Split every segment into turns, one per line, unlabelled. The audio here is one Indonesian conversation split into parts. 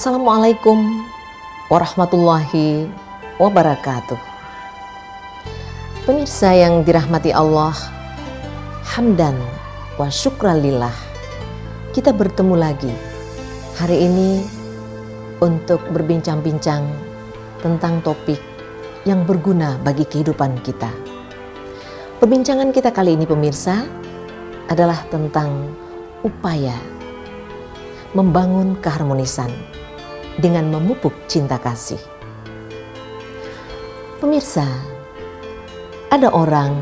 Assalamualaikum warahmatullahi wabarakatuh. Pemirsa yang dirahmati Allah, hamdan wa syukralillah. Kita bertemu lagi hari ini untuk berbincang-bincang tentang topik yang berguna bagi kehidupan kita. Perbincangan kita kali ini, pemirsa, adalah tentang upaya membangun keharmonisan dengan memupuk cinta kasih. Pemirsa, ada orang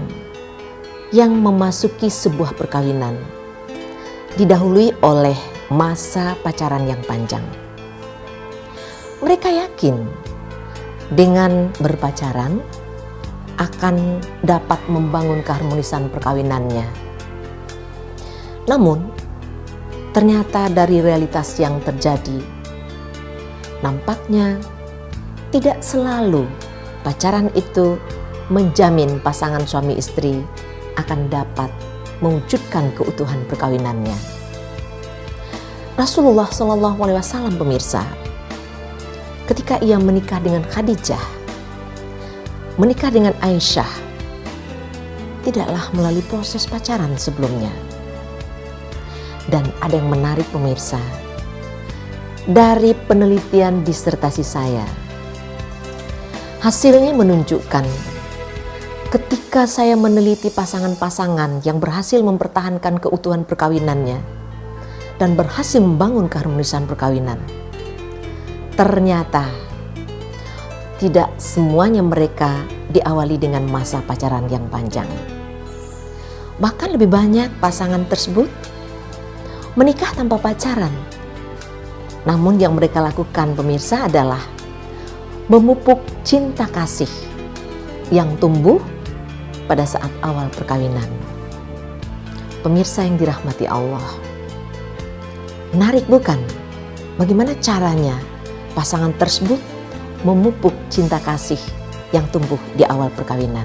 yang memasuki sebuah perkawinan didahului oleh masa pacaran yang panjang. Mereka yakin dengan berpacaran akan dapat membangun keharmonisan perkawinannya. Namun, ternyata dari realitas yang terjadi, nampaknya tidak selalu pacaran itu menjamin pasangan suami istri akan dapat mewujudkan keutuhan perkawinannya. Rasulullah SAW, pemirsa, ketika ia menikah dengan Khadijah, menikah dengan Aisyah, tidaklah melalui proses pacaran sebelumnya. Dan ada yang menarik, pemirsa, dari penelitian disertasi saya, hasilnya menunjukkan ketika saya meneliti pasangan-pasangan yang berhasil mempertahankan keutuhan perkawinannya dan berhasil membangun keharmonisan perkawinan, ternyata tidak semuanya mereka diawali dengan masa pacaran yang panjang. Bahkan lebih banyak pasangan tersebut menikah tanpa pacaran. Namun yang mereka lakukan, pemirsa, adalah memupuk cinta kasih yang tumbuh pada saat awal perkawinan. Pemirsa yang dirahmati Allah, menarik bukan? Bagaimana caranya pasangan tersebut memupuk cinta kasih yang tumbuh di awal perkawinan?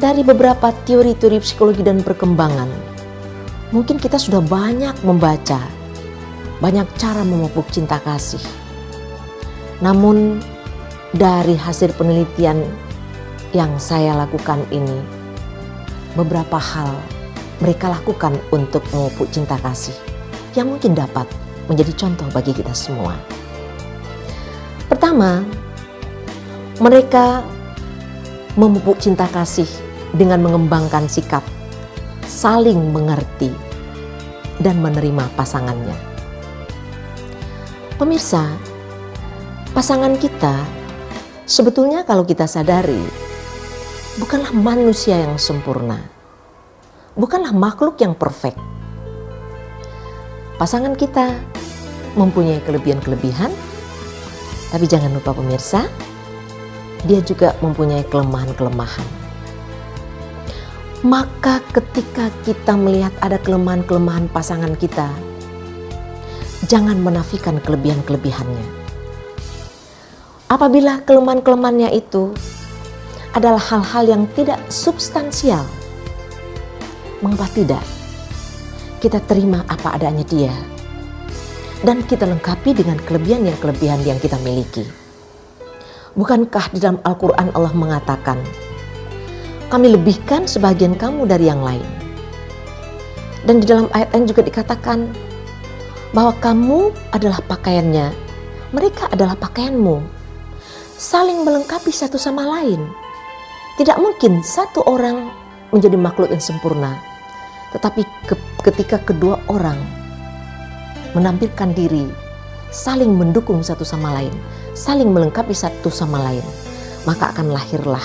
Dari beberapa teori-teori psikologi dan perkembangan, mungkin kita sudah banyak membaca banyak cara memupuk cinta kasih. Namun dari hasil penelitian yang saya lakukan ini, beberapa hal mereka lakukan untuk memupuk cinta kasih yang mungkin dapat menjadi contoh bagi kita semua. Pertama, mereka memupuk cinta kasih dengan mengembangkan sikap saling mengerti dan menerima pasangannya. Pemirsa, pasangan kita sebetulnya kalau kita sadari bukanlah manusia yang sempurna, bukanlah makhluk yang perfect. Pasangan kita mempunyai kelebihan-kelebihan, tapi jangan lupa pemirsa, dia juga mempunyai kelemahan-kelemahan. Maka ketika kita melihat ada kelemahan-kelemahan pasangan kita, jangan menafikan kelebihan-kelebihannya. Apabila kelemahan-kelemahannya itu adalah hal-hal yang tidak substansial, mengapa tidak kita terima apa adanya dia dan kita lengkapi dengan kelebihan yang kita miliki? Bukankah di dalam Al-Quran Allah mengatakan, kami lebihkan sebagian kamu dari yang lain. Dan di dalam ayat lain juga dikatakan bahwa kamu adalah pakaiannya, mereka adalah pakaianmu. Saling melengkapi satu sama lain. Tidak mungkin satu orang menjadi makhluk yang sempurna, tetapi ketika kedua orang menampilkan diri, saling mendukung satu sama lain, saling melengkapi satu sama lain, maka akan lahirlah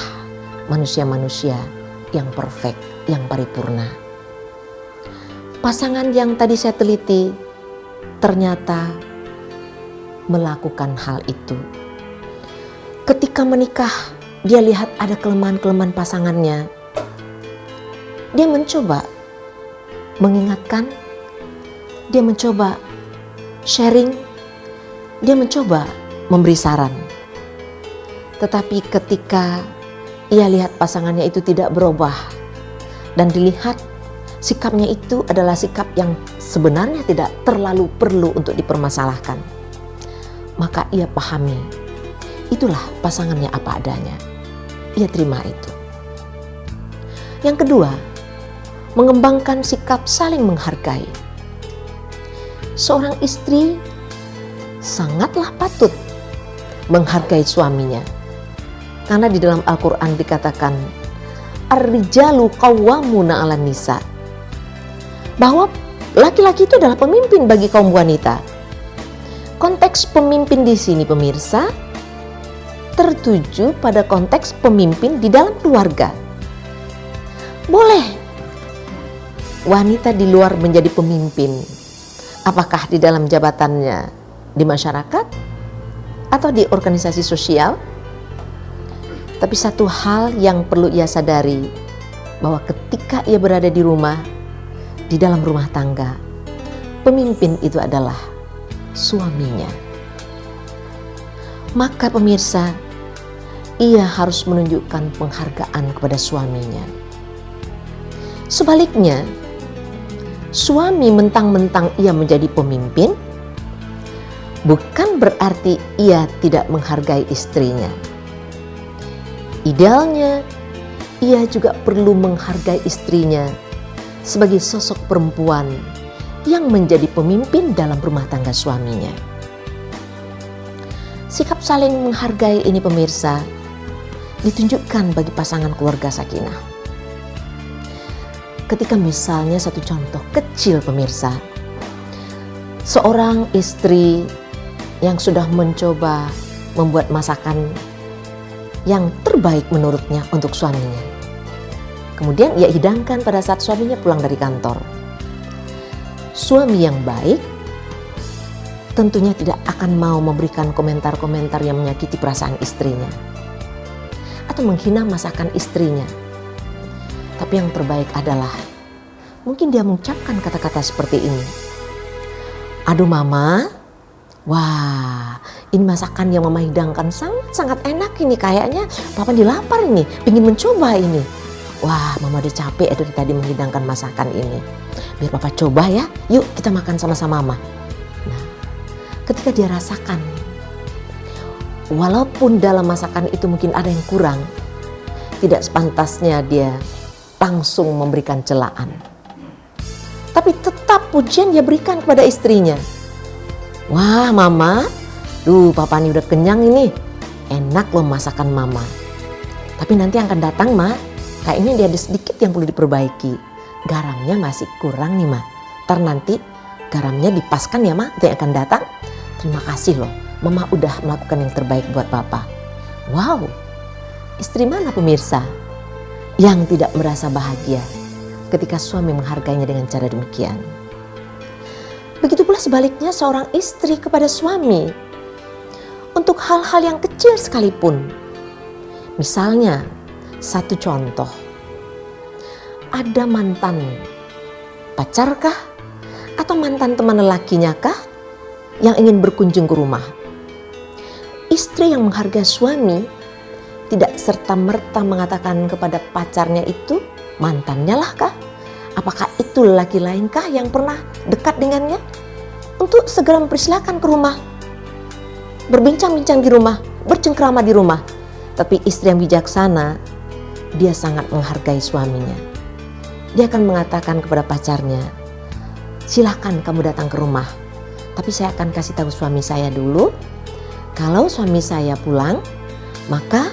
manusia-manusia yang perfect, yang paripurna. Pasangan yang tadi saya teliti ternyata melakukan hal itu. Ketika menikah, dia lihat ada kelemahan-kelemahan pasangannya. Dia mencoba mengingatkan, dia mencoba sharing, dia mencoba memberi saran. Tetapi ketika ia lihat pasangannya itu tidak berubah dan dilihat Sikapnya itu adalah sikap yang sebenarnya tidak terlalu perlu untuk dipermasalahkan. Maka ia pahami, itulah pasangannya apa adanya. Ia terima itu. Yang kedua, mengembangkan sikap saling menghargai. Seorang istri sangatlah patut menghargai suaminya. Karena di dalam Al-Quran dikatakan, Ar-rijalu qawwamuna 'alan nisa. Bahwa laki-laki itu adalah pemimpin bagi kaum wanita. Konteks pemimpin di sini pemirsa tertuju pada konteks pemimpin di dalam keluarga. Boleh wanita di luar menjadi pemimpin, apakah di dalam jabatannya di masyarakat atau di organisasi sosial. Tapi satu hal yang perlu ia sadari, bahwa ketika ia berada di rumah, di dalam rumah tangga, pemimpin itu adalah suaminya. Maka pemirsa, ia harus menunjukkan penghargaan kepada suaminya. Sebaliknya, suami mentang-mentang ia menjadi pemimpin, bukan berarti ia tidak menghargai istrinya. Idealnya, ia juga perlu menghargai istrinya sebagai sosok perempuan yang menjadi pemimpin dalam rumah tangga suaminya. Sikap saling menghargai ini pemirsa ditunjukkan bagi pasangan keluarga sakinah. Ketika misalnya satu contoh kecil pemirsa, seorang istri yang sudah mencoba membuat masakan yang terbaik menurutnya untuk suaminya. Kemudian ia hidangkan pada saat suaminya pulang dari kantor. Suami yang baik tentunya tidak akan mau memberikan komentar-komentar yang menyakiti perasaan istrinya atau menghina masakan istrinya. Tapi yang terbaik adalah mungkin dia mengucapkan kata-kata seperti ini. Aduh mama, wah ini masakan yang mama hidangkan sangat-sangat enak ini. Kayaknya papa dilapar ini, ingin mencoba ini. Wah mama udah capek dari tadi menghidangkan masakan ini. Biar papa coba ya, yuk kita makan sama-sama mama. Nah, ketika dia rasakan, walaupun dalam masakan itu mungkin ada yang kurang, tidak sepantasnya dia langsung memberikan celaan. Tapi tetap pujian dia berikan kepada istrinya. Wah mama, papa ini udah kenyang ini. Enak loh masakan mama. Tapi nanti yang akan datang ma, kayaknya dia ada sedikit yang perlu diperbaiki. Garamnya masih kurang nih ma. Ntar nanti garamnya dipaskan ya ma, nanti yang akan datang. Terima kasih loh, mama udah melakukan yang terbaik buat papa. Wow, istri mana pemirsa yang tidak merasa bahagia ketika suami menghargainya dengan cara demikian? Begitu pula sebaliknya seorang istri kepada suami untuk hal-hal yang kecil sekalipun. Misalnya, satu contoh, ada mantan pacarkah atau mantan teman lelakinya kah yang ingin berkunjung ke rumah? Istri yang menghargai suami tidak serta-merta mengatakan kepada pacarnya itu mantannya lah kah? Apakah itu lelaki lain kah yang pernah dekat dengannya? Untuk segera mempersilahkan ke rumah, berbincang-bincang di rumah, bercengkrama di rumah. Tapi istri yang bijaksana, dia sangat menghargai suaminya. Dia akan mengatakan kepada pacarnya, silahkan kamu datang ke rumah, tapi saya akan kasih tahu suami saya dulu. Kalau suami saya pulang, maka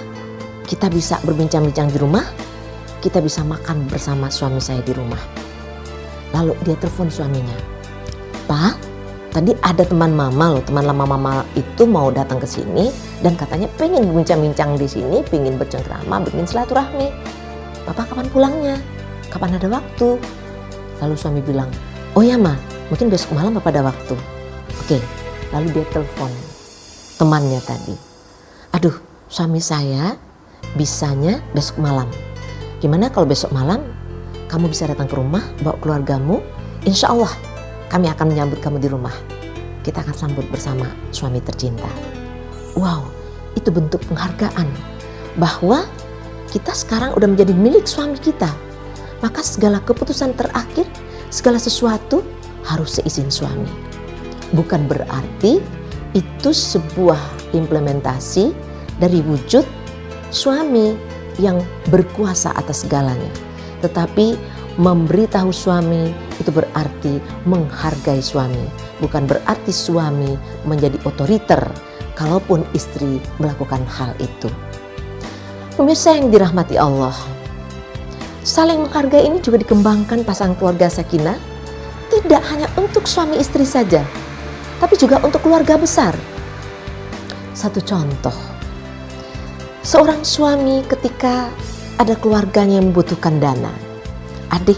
kita bisa berbincang-bincang di rumah, kita bisa makan bersama suami saya di rumah. Lalu dia telepon suaminya, Pak, tadi ada teman mama loh, teman lama mama itu mau datang ke sini dan katanya pengen berbincang-bincang di sini, pengen bercengkrama, pengen silaturahmi. Papa kapan pulangnya? Kapan ada waktu? Lalu suami bilang, oh ya ma, mungkin besok malam papa ada waktu. Oke, lalu dia telepon temannya tadi. Aduh, suami saya bisanya besok malam. Gimana kalau besok malam kamu bisa datang ke rumah, bawa keluargamu, insya Allah kami akan menyambut kamu di rumah. Kita akan sambut bersama suami tercinta. Wow, itu bentuk penghargaan bahwa kita sekarang udah menjadi milik suami kita. maka segala keputusan terakhir, segala sesuatu harus seizin suami. Bukan berarti itu sebuah implementasi dari wujud suami yang berkuasa atas segalanya. Tetapi memberitahu suami itu berarti menghargai suami. Bukan berarti suami menjadi otoriter kalaupun istri melakukan hal itu. Pemirsa yang dirahmati Allah, saling menghargai ini juga dikembangkan pasangan keluarga sakinah, tidak hanya untuk suami istri saja, tapi juga untuk keluarga besar. Satu contoh, seorang suami ketika ada keluarganya yang membutuhkan dana, adik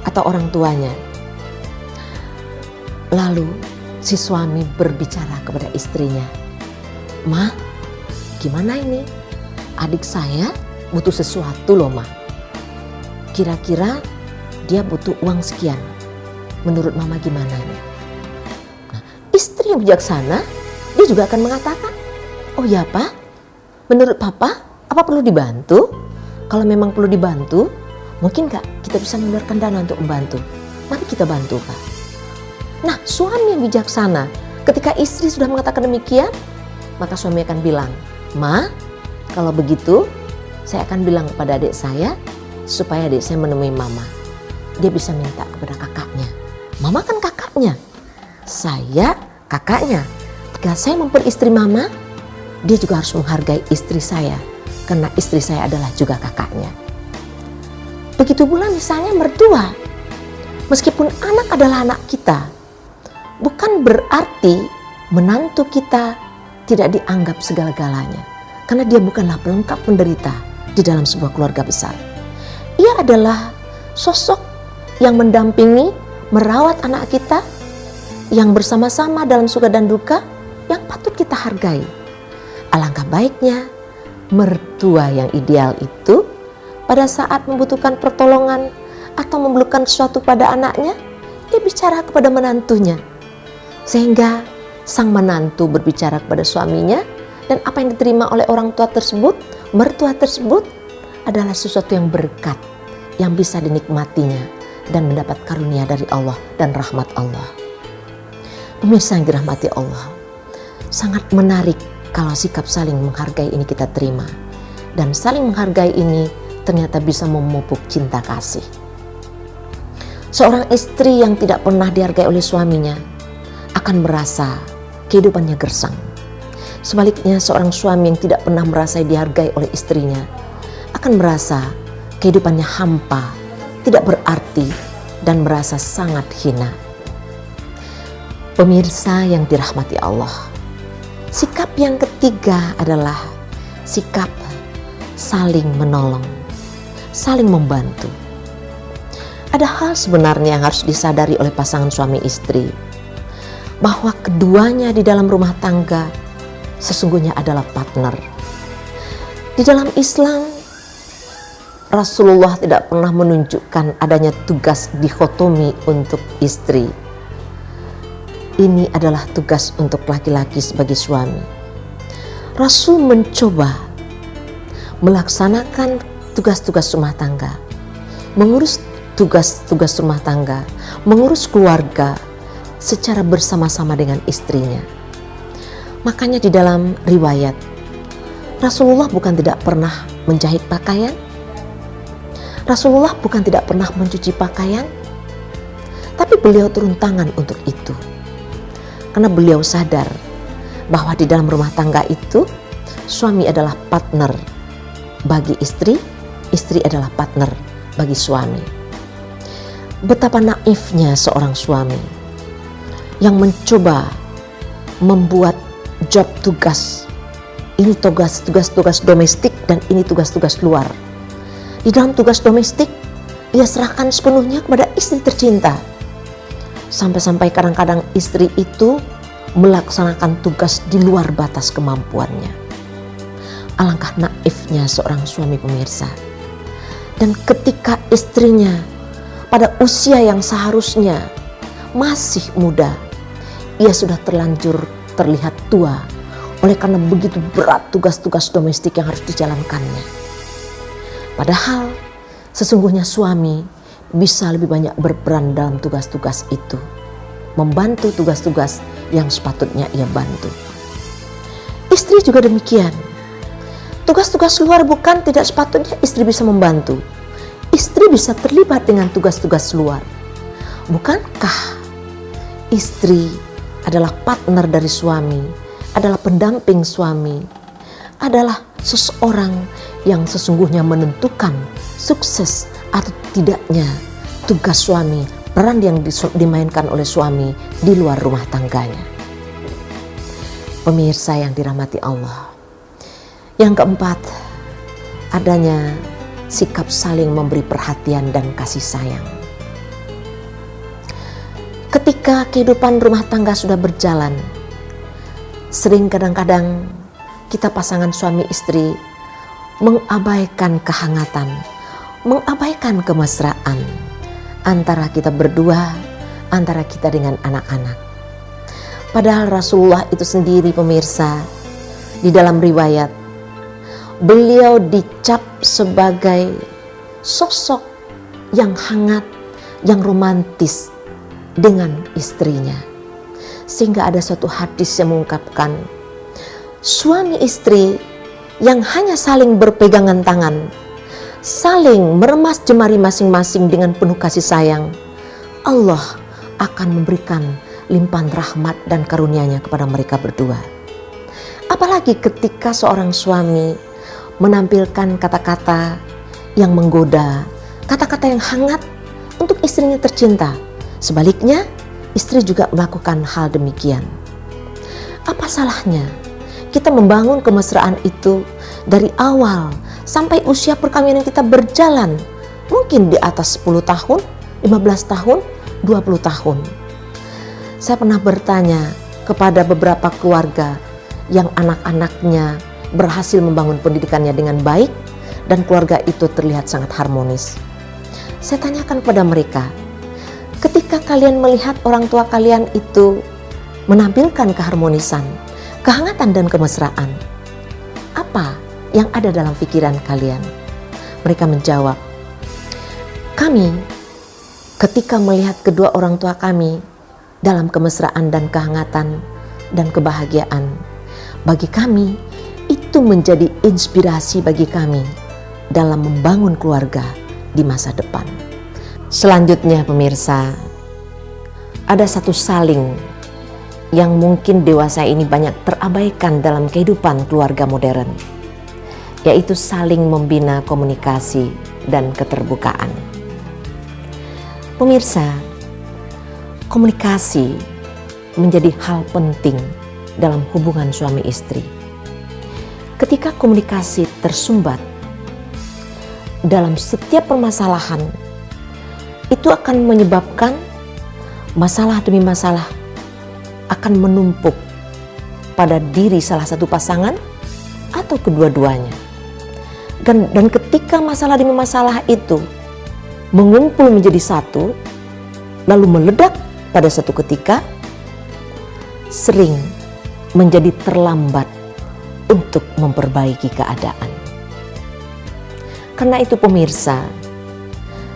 atau orang tuanya, lalu si suami berbicara kepada istrinya, "Ma, gimana ini? Adik saya butuh sesuatu loh, Ma. Kira-kira dia butuh uang sekian. Menurut Mama gimana nih?" Nah, istri yang bijaksana, dia juga akan mengatakan, "Oh ya Pak, menurut Papa, apa perlu dibantu? Kalau memang perlu dibantu, mungkin Kak kita bisa mengeluarkan dana untuk membantu. Mari kita bantu Pak." Nah, suami yang bijaksana, ketika istri sudah mengatakan demikian, maka suami akan bilang, "Ma, kalau begitu saya akan bilang kepada adik saya supaya adik saya menemui Mama. Dia bisa minta kepada kakaknya. Mama kan kakaknya, saya kakaknya. Jika saya memperistri Mama, dia juga harus menghargai istri saya karena istri saya adalah juga kakaknya." Begitu pula misalnya mertua. Meskipun anak adalah anak kita, bukan berarti menantu kita tidak dianggap segala-galanya. Karena dia bukanlah pelengkap penderita di dalam sebuah keluarga besar. Ia adalah sosok yang mendampingi, merawat anak kita, yang bersama-sama dalam suka dan duka, yang patut kita hargai. Alangkah baiknya mertua yang ideal itu pada saat membutuhkan pertolongan atau memerlukan sesuatu pada anaknya, dia bicara kepada menantunya. Sehingga sang menantu berbicara kepada suaminya, dan apa yang diterima oleh orang tua tersebut, mertua tersebut adalah sesuatu yang berkat, yang bisa dinikmatinya dan mendapat karunia dari Allah dan rahmat Allah. Pemirsa yang dirahmati Allah, sangat menarik kalau sikap saling menghargai ini kita terima. Dan saling menghargai ini ternyata bisa memupuk cinta kasih. Seorang istri yang tidak pernah dihargai oleh suaminya akan merasa kehidupannya gersang. Sebaliknya, seorang suami yang tidak pernah merasa dihargai oleh istrinya akan merasa kehidupannya hampa, tidak berarti, dan merasa sangat hina. Pemirsa yang dirahmati Allah, sikap yang ketiga adalah sikap saling menolong, saling membantu. Ada hal sebenarnya yang harus disadari oleh pasangan suami istri, bahwa keduanya di dalam rumah tangga sesungguhnya adalah partner. Di dalam Islam, Rasulullah tidak pernah menunjukkan adanya tugas dikotomi untuk istri. Ini adalah tugas untuk laki-laki sebagai suami. Rasul mencoba melaksanakan tugas-tugas rumah tangga, mengurus tugas-tugas rumah tangga, mengurus keluarga secara bersama-sama dengan istrinya. Makanya di dalam riwayat, Rasulullah bukan tidak pernah menjahit pakaian, Rasulullah bukan tidak pernah mencuci pakaian, tapi beliau turun tangan untuk itu. Karena beliau sadar bahwa di dalam rumah tangga itu, suami adalah partner bagi istri, istri adalah partner bagi suami. Betapa naifnya seorang suami yang mencoba membuat job tugas, ini tugas domestik dan ini tugas-tugas luar. Di dalam tugas domestik, ia serahkan sepenuhnya kepada istri tercinta. Sampai-sampai kadang-kadang istri itu melaksanakan tugas di luar batas kemampuannya. Alangkah naifnya seorang suami, pemirsa. Dan ketika istrinya pada usia yang seharusnya masih muda, ia sudah terlanjur terlihat tua oleh karena begitu berat tugas-tugas domestik yang harus dijalankannya. Padahal sesungguhnya suami bisa lebih banyak berperan dalam tugas-tugas itu, membantu tugas-tugas yang sepatutnya ia bantu. Istri juga demikian. Tugas-tugas luar bukan tidak sepatutnya istri bisa membantu. Istri bisa terlibat dengan tugas-tugas luar. Bukankah istri adalah partner dari suami, adalah pendamping suami, adalah seseorang yang sesungguhnya menentukan sukses atau tidaknya tugas suami, peran yang dimainkan oleh suami di luar rumah tangganya. Pemirsa yang dirahmati Allah. Yang keempat, adanya sikap saling memberi perhatian dan kasih sayang. Ketika kehidupan rumah tangga sudah berjalan, sering kadang-kadang kita pasangan suami istri mengabaikan kehangatan, mengabaikan kemesraan antara kita berdua, antara kita dengan anak-anak. Padahal Rasulullah itu sendiri, pemirsa, di dalam riwayat, beliau dicap sebagai sosok yang hangat, yang romantis dengan istrinya. Sehingga ada suatu hadis yang mengungkapkan, suami istri yang hanya saling berpegangan tangan, saling meremas jemari masing-masing dengan penuh kasih sayang, Allah akan memberikan limpahan rahmat dan karunia-Nya kepada mereka berdua. Apalagi ketika seorang suami menampilkan kata-kata yang menggoda, kata-kata yang hangat untuk istrinya tercinta. Sebaliknya, istri juga melakukan hal demikian. Apa salahnya kita membangun kemesraan itu dari awal sampai usia perkawinan kita berjalan, mungkin di atas 10 tahun, 15 tahun, 20 tahun. Saya pernah bertanya kepada beberapa keluarga yang anak-anaknya berhasil membangun pendidikannya dengan baik dan keluarga itu terlihat sangat harmonis. Saya tanyakan kepada mereka, ketika kalian melihat orang tua kalian itu menampilkan keharmonisan, kehangatan dan kemesraan, apa yang ada dalam pikiran kalian? Mereka menjawab, kami ketika melihat kedua orang tua kami dalam kemesraan dan kehangatan dan kebahagiaan, bagi kami itu menjadi inspirasi bagi kami dalam membangun keluarga di masa depan. Selanjutnya pemirsa, ada satu saling yang mungkin dewasa ini banyak terabaikan dalam kehidupan keluarga modern, yaitu saling membina komunikasi dan keterbukaan. Pemirsa, komunikasi menjadi hal penting dalam hubungan suami istri. Ketika komunikasi tersumbat dalam setiap permasalahan, itu akan menyebabkan masalah demi masalah akan menumpuk pada diri salah satu pasangan atau kedua-duanya. Dan ketika masalah demi masalah itu mengumpul menjadi satu, lalu meledak pada satu ketika, sering menjadi terlambat untuk memperbaiki keadaan. Karena itu pemirsa,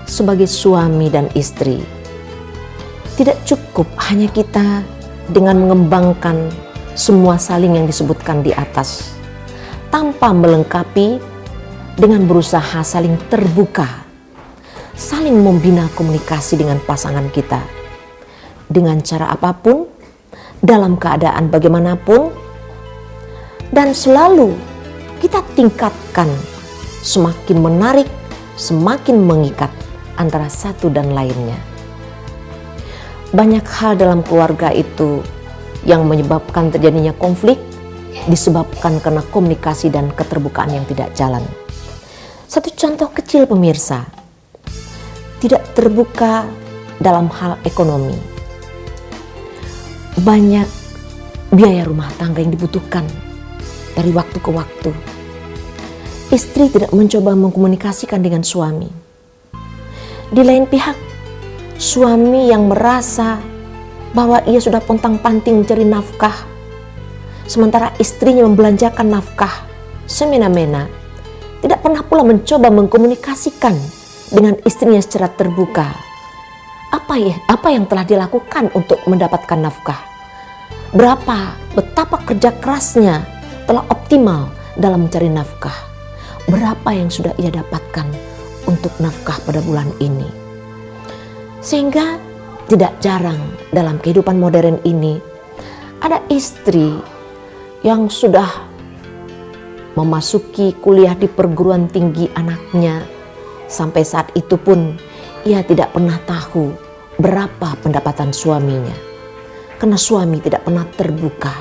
sebagai suami dan istri, tidak cukup hanya kita dengan mengembangkan semua saling yang disebutkan di atas, tanpa melengkapi dengan berusaha saling terbuka, saling membina komunikasi dengan pasangan kita, dengan cara apapun, dalam keadaan bagaimanapun, dan selalu kita tingkatkan semakin menarik, semakin mengikat antara satu dan lainnya. Banyak hal dalam keluarga itu yang menyebabkan terjadinya konflik disebabkan karena komunikasi dan keterbukaan yang tidak jalan. Satu contoh kecil pemirsa, tidak terbuka dalam hal ekonomi. Banyak biaya rumah tangga yang dibutuhkan dari waktu ke waktu. Istri tidak mencoba mengkomunikasikan dengan suami. Di lain pihak, suami yang merasa bahwa ia sudah pontang-panting mencari nafkah, sementara istrinya membelanjakan nafkah semena-mena, tidak pernah pula mencoba mengkomunikasikan dengan istrinya secara terbuka. Apa yang telah dilakukan untuk mendapatkan nafkah? Betapa kerja kerasnya telah optimal dalam mencari nafkah. Berapa yang sudah ia dapatkan untuk nafkah pada bulan ini. Sehingga tidak jarang dalam kehidupan modern ini ada istri yang sudah memasuki kuliah di perguruan tinggi anaknya. Sampai saat itu pun ia tidak pernah tahu berapa pendapatan suaminya. Karena suami tidak pernah terbuka.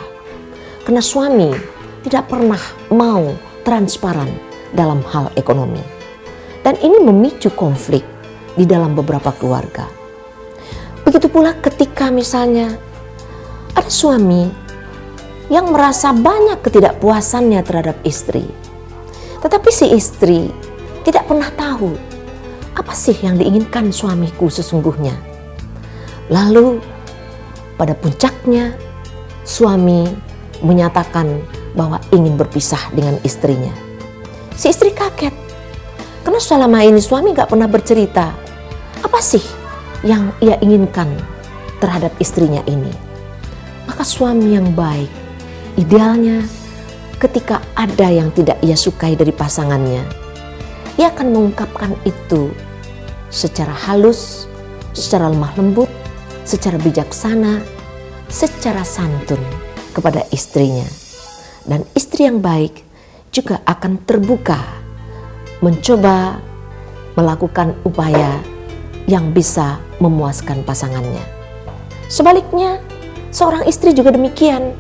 Karena suami tidak pernah mau transparan dalam hal ekonomi. Dan ini memicu konflik di dalam beberapa keluarga. Begitu pula ketika misalnya ada suami yang merasa banyak ketidakpuasannya terhadap istri. Tetapi si istri tidak pernah tahu apa sih yang diinginkan suamiku sesungguhnya. Lalu pada puncaknya suami menyatakan bahwa ingin berpisah dengan istrinya. Si istri kaget karena selama ini suami gak pernah bercerita apa sih yang ia inginkan terhadap istrinya ini. Maka suami yang baik idealnya ketika ada yang tidak ia sukai dari pasangannya, ia akan mengungkapkan itu secara halus, secara lemah lembut, secara bijaksana, secara santun kepada istrinya. Dan istri yang baik juga akan terbuka mencoba melakukan upaya yang bisa memuaskan pasangannya. Sebaliknya, seorang istri juga demikian.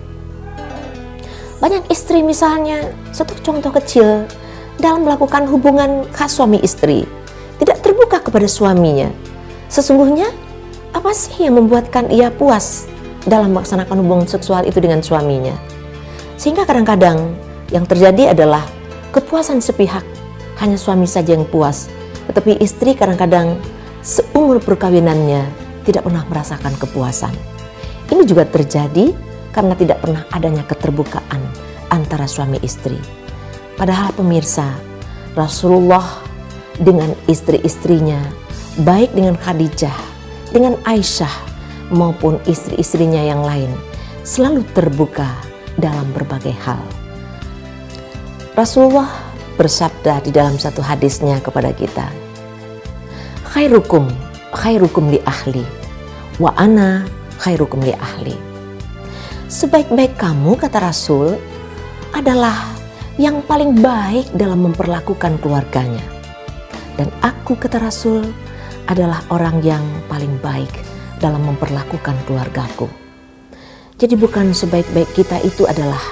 Banyak istri misalnya, satu contoh kecil, dalam melakukan hubungan khas suami istri, tidak terbuka kepada suaminya. Sesungguhnya, apa sih yang membuatkan ia puas dalam melaksanakan hubungan seksual itu dengan suaminya? Sehingga kadang-kadang yang terjadi adalah kepuasan sepihak, hanya suami saja yang puas. Tetapi istri kadang-kadang seumur perkawinannya tidak pernah merasakan kepuasan. Ini juga terjadi karena tidak pernah adanya keterbukaan antara suami istri. Padahal pemirsa, Rasulullah dengan istri-istrinya, baik dengan Khadijah, dengan Aisyah maupun istri-istrinya yang lain, selalu terbuka dalam berbagai hal. Rasulullah bersabda di dalam satu hadisnya kepada kita, khairukum li ahli, wa ana khairukum li ahli. Sebaik-baik kamu, kata Rasul, adalah yang paling baik dalam memperlakukan keluarganya. Dan aku, kata Rasul, adalah orang yang paling baik dalam memperlakukan keluargaku. Jadi bukan sebaik-baik kita itu adalah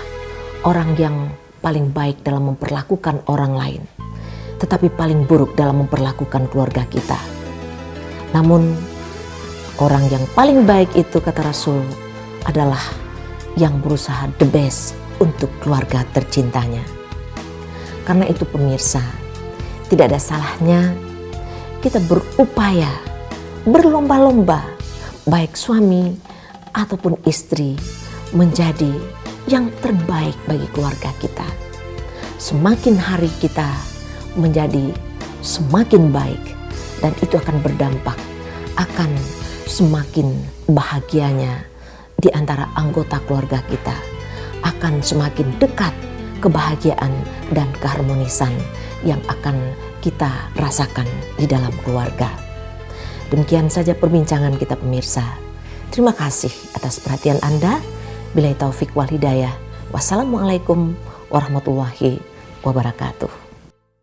orang yang paling baik dalam memperlakukan orang lain, tetapi paling buruk dalam memperlakukan keluarga kita. Namun orang yang paling baik itu, kata Rasul, adalah yang berusaha the best untuk keluarga tercintanya. Karena itu pemirsa, tidak ada salahnya kita berupaya, berlomba-lomba, baik suami ataupun istri, menjadi yang terbaik bagi keluarga kita. Semakin hari kita menjadi semakin baik, dan itu akan berdampak, akan semakin bahagianya di antara anggota keluarga kita, akan semakin dekat kebahagiaan dan keharmonisan yang akan kita rasakan di dalam keluarga. Demikian saja perbincangan kita pemirsa. Terima kasih atas perhatian Anda. Billahi taufik wal hidayah. Wassalamualaikum warahmatullahi wabarakatuh.